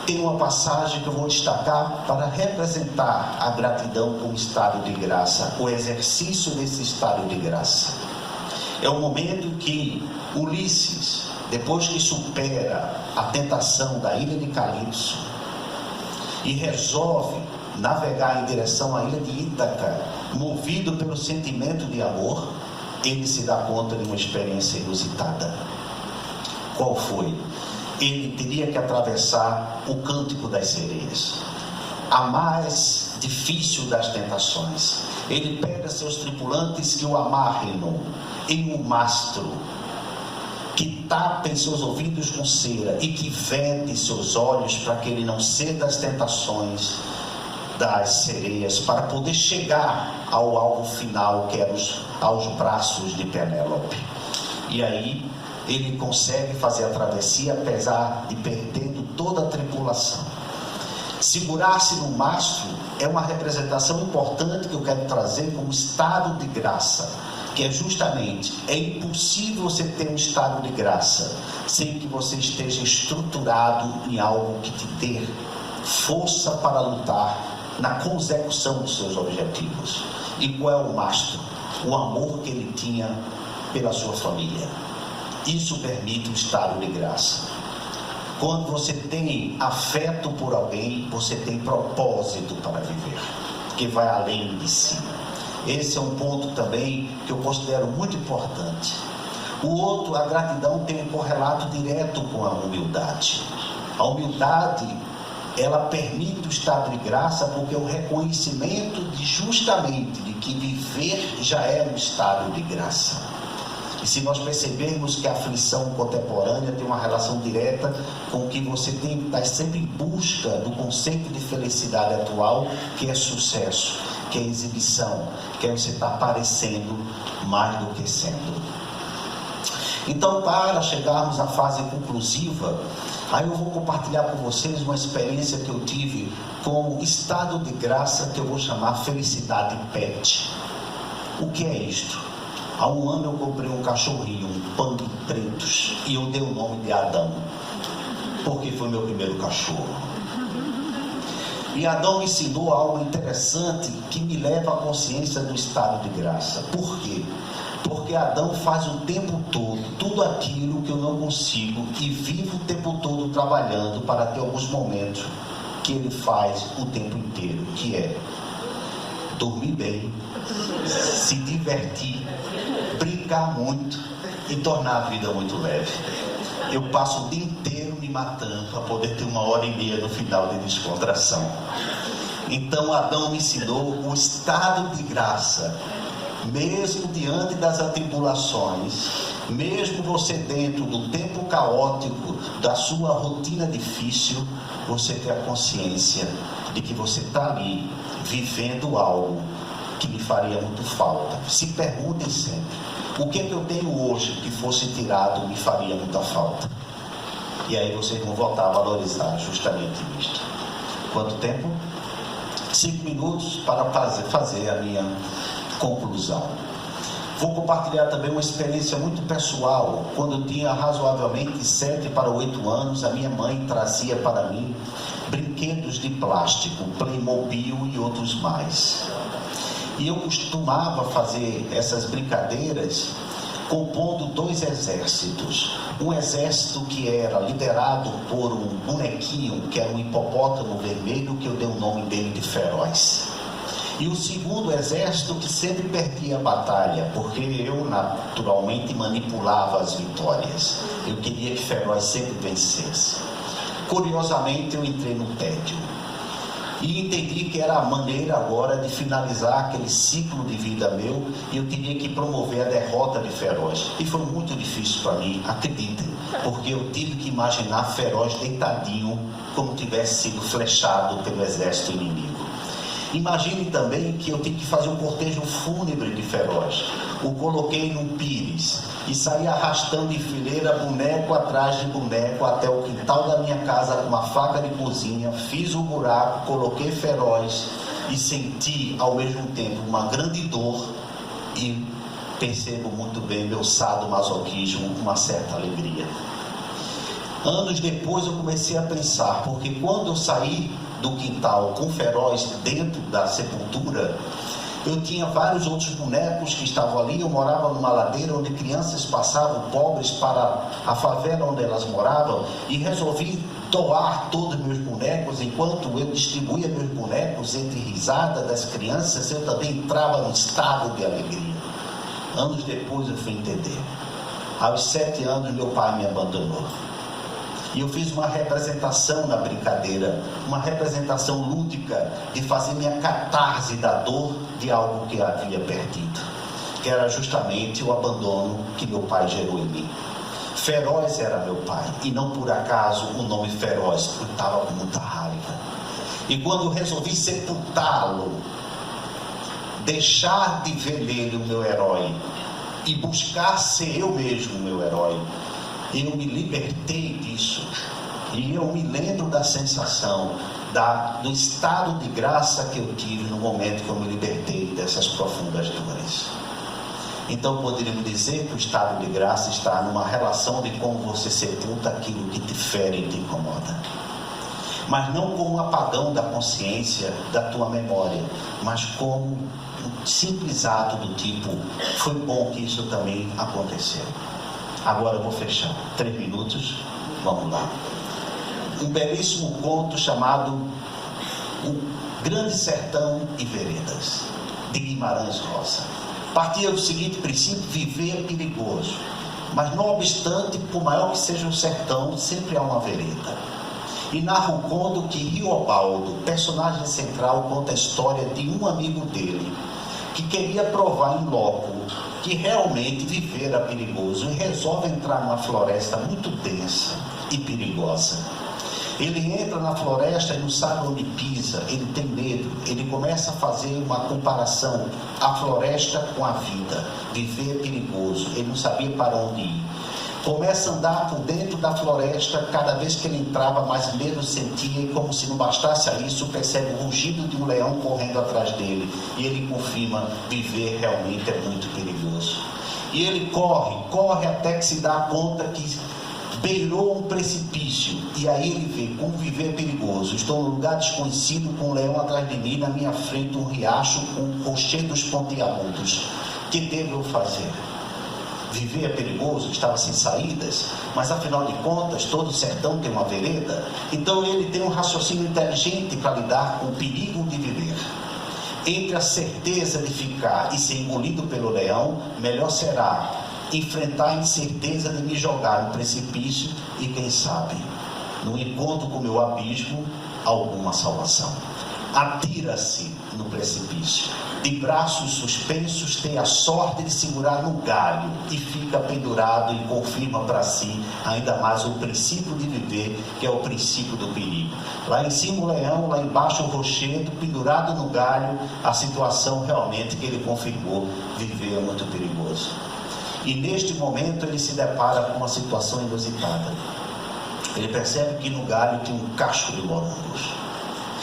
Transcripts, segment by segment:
tem uma passagem que eu vou destacar para representar a gratidão como estado de graça, o exercício desse estado de graça. É o momento que Ulisses, depois que supera a tentação da ilha de Calipso e resolve navegar em direção à ilha de Ítaca, movido pelo sentimento de amor, ele se dá conta de uma experiência inusitada. Qual foi? Ele teria que atravessar o Cântico das Sereias, a mais difícil das tentações. Ele pede a seus tripulantes que o amarrem em um mastro, que tapem seus ouvidos com cera e que vedem seus olhos para que ele não ceda às tentações das sereias, para poder chegar ao alvo final, que é aos braços de Penélope. E aí ele consegue fazer a travessia, apesar de perdendo toda a tripulação. Segurar-se no mastro é uma representação importante que eu quero trazer como estado de graça, que é justamente, é impossível você ter um estado de graça sem que você esteja estruturado em algo que te dê força para lutar na consecução dos seus objetivos. E qual é o mastro? O amor que ele tinha pela sua família. Isso permite um estado de graça. Quando você tem afeto por alguém, você tem propósito para viver, que vai além de si. Esse é um ponto também que eu considero muito importante. O outro, a gratidão tem um correlato direto com a humildade. A humildade, ela permite o estado de graça, porque é o reconhecimento justamente de que viver já é um estado de graça. E se nós percebermos que a aflição contemporânea tem uma relação direta com o que você tem que estar sempre em busca do conceito de felicidade atual, que é sucesso, que é exibição, que é você estar aparecendo mais do que sendo. Então, para chegarmos à fase conclusiva, aí eu vou compartilhar com vocês uma experiência que eu tive com o estado de graça que eu vou chamar felicidade pet. O que é isto? Há um ano eu comprei um cachorrinho, um pug pretos, e eu dei o nome de Adão, porque foi meu primeiro cachorro. E Adão me ensinou algo interessante que me leva à consciência do estado de graça. Por quê? Porque Adão faz o tempo todo tudo aquilo que eu não consigo e vivo o tempo todo trabalhando para ter alguns momentos que ele faz o tempo inteiro, que é dormir bem, se divertir, brincar muito e tornar a vida muito leve. Eu passo o dia inteiro me matando para poder ter 1h30 no final de descontração. Então Adão me ensinou o estado de graça, mesmo diante das atribulações, mesmo você dentro do tempo caótico da sua rotina difícil, você ter a consciência de que você está ali vivendo algo que me faria muito falta. Se perguntem sempre, o que é que eu tenho hoje que fosse tirado me faria muita falta? E aí vocês vão voltar a valorizar justamente isto. Quanto tempo? 5 minutos para fazer a minha conclusão. Vou compartilhar também uma experiência muito pessoal. Quando eu tinha razoavelmente 7 para 8 anos, a minha mãe trazia para mim brinquedos de plástico, Playmobil e outros mais. E eu costumava fazer essas brincadeiras compondo 2 exércitos. Um exército que era liderado por um bonequinho, que era um hipopótamo vermelho, que eu dei o nome dele de Feroz. E o segundo exército que sempre perdia a batalha, porque eu naturalmente manipulava as vitórias. Eu queria que Feroz sempre vencesse. Curiosamente, eu entrei no tédio. E entendi que era a maneira agora de finalizar aquele ciclo de vida meu, e eu teria que promover a derrota de Feroz. E foi muito difícil para mim, acreditem, porque eu tive que imaginar Feroz deitadinho, como tivesse sido flechado pelo exército inimigo. Imagine também que eu tive que fazer um cortejo fúnebre de Feroz. O coloquei num pires e saí arrastando em fileira, boneco atrás de boneco, até o quintal da minha casa com uma faca de cozinha. Fiz um buraco, coloquei Feroz e senti ao mesmo tempo uma grande dor e percebo muito bem meu sadomasoquismo com uma certa alegria. Anos depois eu comecei a pensar, porque quando eu saí do quintal com Feroz dentro da sepultura, eu tinha vários outros bonecos que estavam ali. Eu morava numa ladeira onde crianças passavam pobres para a favela onde elas moravam, e resolvi doar todos meus bonecos. Enquanto eu distribuía meus bonecos entre risada das crianças, eu também entrava num estado de alegria. Anos depois eu fui entender. Aos 7 anos meu pai me abandonou. E eu fiz uma representação na brincadeira, uma representação lúdica de fazer minha catarse da dor de algo que havia perdido, que era justamente o abandono que meu pai gerou em mim. Feroz era meu pai, e não por acaso o nome Feroz, porque eu estava com muita raiva. E quando eu resolvi sepultá-lo, deixar de ver nele o meu herói e buscar ser eu mesmo o meu herói, eu me libertei disso. E eu me lembro da sensação, do estado de graça que eu tive no momento que eu me libertei dessas profundas dores. Então poderíamos dizer que o estado de graça está numa relação de como você sepulta aquilo que te fere e te incomoda. Mas não como um apagão da consciência, da tua memória, mas como um simples ato do tipo, foi bom que isso também aconteceu. Agora eu vou fechar. 3 minutos, vamos lá. Um belíssimo conto chamado O Grande Sertão e Veredas, de Guimarães Rosa. Partia do seguinte princípio: viver é perigoso, mas não obstante, por maior que seja o sertão, sempre há uma vereda. E narra o conto que Riobaldo, personagem central, conta a história de um amigo dele, que queria provar em loco que realmente viver era perigoso, e resolve entrar numa floresta muito densa e perigosa. Ele entra na floresta e não sabe onde pisa, ele tem medo, ele começa a fazer uma comparação, a floresta com a vida. Viver é perigoso, ele não sabia para onde ir. Começa a andar por dentro da floresta, cada vez que ele entrava mais medo sentia, e como se não bastasse a isso, percebe o rugido de um leão correndo atrás dele, e ele confirma: viver realmente é muito perigoso. E ele corre até que se dá conta que beirou um precipício, e aí ele vê como viver é perigoso. Estou num lugar desconhecido, com um leão atrás de mim, na minha frente um riacho com rochedos pontiagudos. Que devo eu fazer? Viver é perigoso, estava sem saídas, mas afinal de contas todo sertão tem uma vereda. Então ele tem um raciocínio inteligente para lidar com o perigo de viver. Entre a certeza de ficar e ser engolido pelo leão, melhor será enfrentar a incerteza de me jogar no precipício e, quem sabe, no encontro com o meu abismo, alguma salvação. Atira-se no precipício, de braços suspensos, tem a sorte de segurar no galho e fica pendurado e confirma para si ainda mais o princípio de viver, que é o princípio do perigo. Lá em cima o leão, lá embaixo o rochedo, pendurado no galho, a situação realmente que ele confirmou: viver é muito perigoso. E neste momento ele se depara com uma situação inusitada. Ele percebe que no galho tem um cacho de morangos.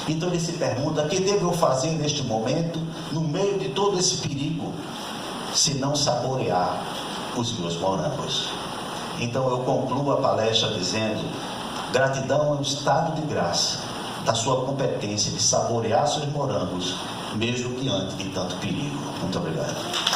Então ele se pergunta: o que devo eu fazer neste momento, no meio de todo esse perigo, se não saborear os meus morangos? Então eu concluo a palestra dizendo: gratidão é um estado de graça da sua competência de saborear seus morangos, mesmo diante de tanto perigo. Muito obrigado.